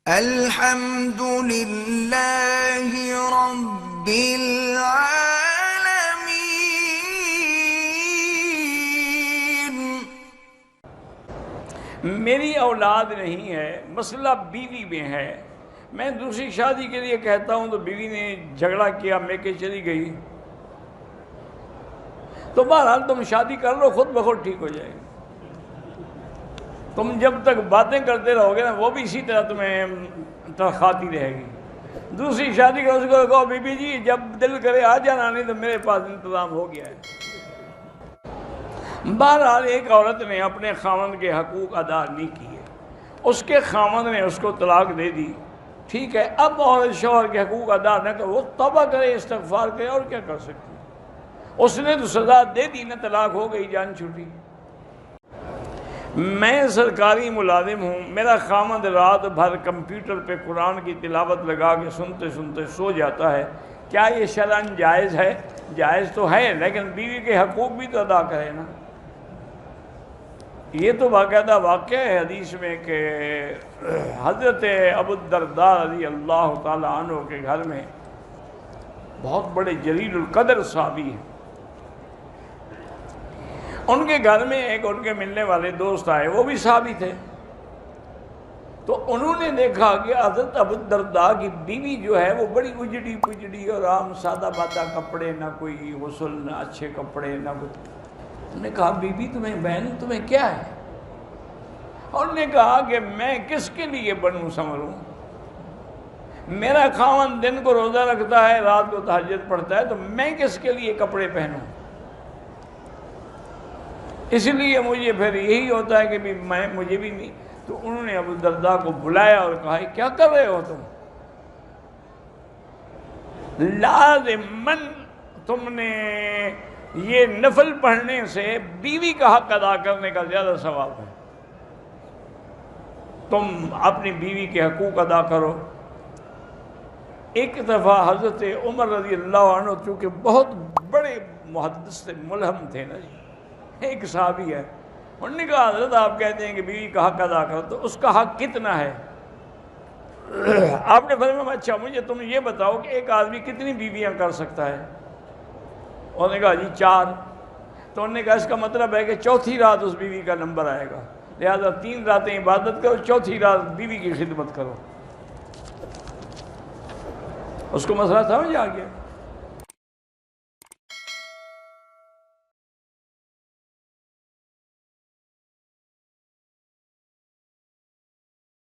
الحمد للہ رب العالمین۔ میری اولاد نہیں ہے، مسئلہ بیوی میں ہے، میں دوسری شادی کے لیے کہتا ہوں تو بیوی نے جھگڑا کیا، میں کے چلی گئی، تو بہرحال تم شادی کر لو، خود بخود ٹھیک ہو جائے گی۔ تم جب تک باتیں کرتے رہو گے نا، وہ بھی اسی طرح تمہیں تلخاتی رہے گی۔ دوسری شادی کرو، اس کو کہو بی بی جی جب دل کرے آ جانا، نہیں تو میرے پاس انتظام ہو گیا ہے۔ بہرحال ایک عورت نے اپنے خاوند کے حقوق ادا نہیں کیے، اس کے خاوند نے اس کو طلاق دے دی، ٹھیک ہے، اب عورت شوہر کے حقوق ادا نہ کرے، وہ توبہ کرے، استغفار کرے، اور کیا کر سکتی؟ اس نے تو سزا دے دی نا، طلاق ہو گئی، جان چھوٹی۔ میں سرکاری ملازم ہوں، میرا خاوند رات بھر کمپیوٹر پہ قرآن کی تلاوت لگا کے سنتے سنتے سو جاتا ہے، کیا یہ شرعاً جائز ہے؟ جائز تو ہے، لیکن بیوی کے حقوق بھی تو ادا کرے نا۔ یہ تو باقاعدہ واقعہ ہے حدیث میں کہ حضرت ابو الدرداء رضی اللہ تعالی عنہ کے گھر میں بہت بڑے جلیل القدر صحابی ہیں، ان کے گھر میں ایک ان کے ملنے والے دوست آئے، وہ بھی صحابی تھے، تو انہوں نے دیکھا کہ حضرت ابو الدرداء کی بیوی جو ہے وہ بڑی اجڑی پجڑی اور عام سادہ بادہ کپڑے، نہ کوئی غسل، نہ اچھے کپڑے، نہ کچھ۔ انہوں نے کہا بی بی تمہیں بہن تمہیں کیا ہے؟ انہوں نے کہا کہ میں کس کے لیے بنوں سنوروں؟ میرا خاوند دن کو روزہ رکھتا ہے، رات کو تہجد پڑھتا ہے، تو میں کس کے لیے کپڑے پہنوں؟ اس لیے مجھے پھر یہی ہوتا ہے کہ مجھے بھی نہیں۔ تو انہوں نے ابو الدرداء کو بلایا اور کہا کیا کر رہے ہو تم؟ لازماً تم نے یہ نفل پڑھنے سے بیوی کا حق ادا کرنے کا زیادہ ثواب ہے، تم اپنی بیوی کے حقوق ادا کرو۔ ایک دفعہ حضرت عمر رضی اللہ عنہ چونکہ بہت بڑے محدث ملہم تھے نا جی، ایک صحابی ہے، انہوں نے کہا حضرت آپ کہتے ہیں کہ بیوی کا حق ادا کرو، تو اس کا حق کتنا ہے؟ آپ نے فرمایا اچھا مجھے تم یہ بتاؤ کہ ایک آدمی کتنی بیویاں کر سکتا ہے؟ انہوں نے کہا جی 4۔ تو انہوں نے کہا اس کا مطلب ہے کہ چوتھی رات اس بیوی کا نمبر آئے گا، لہذا 3 راتیں عبادت کرو، چوتھی رات بیوی کی خدمت کرو۔ اس کو مسئلہ سمجھ آ گیا۔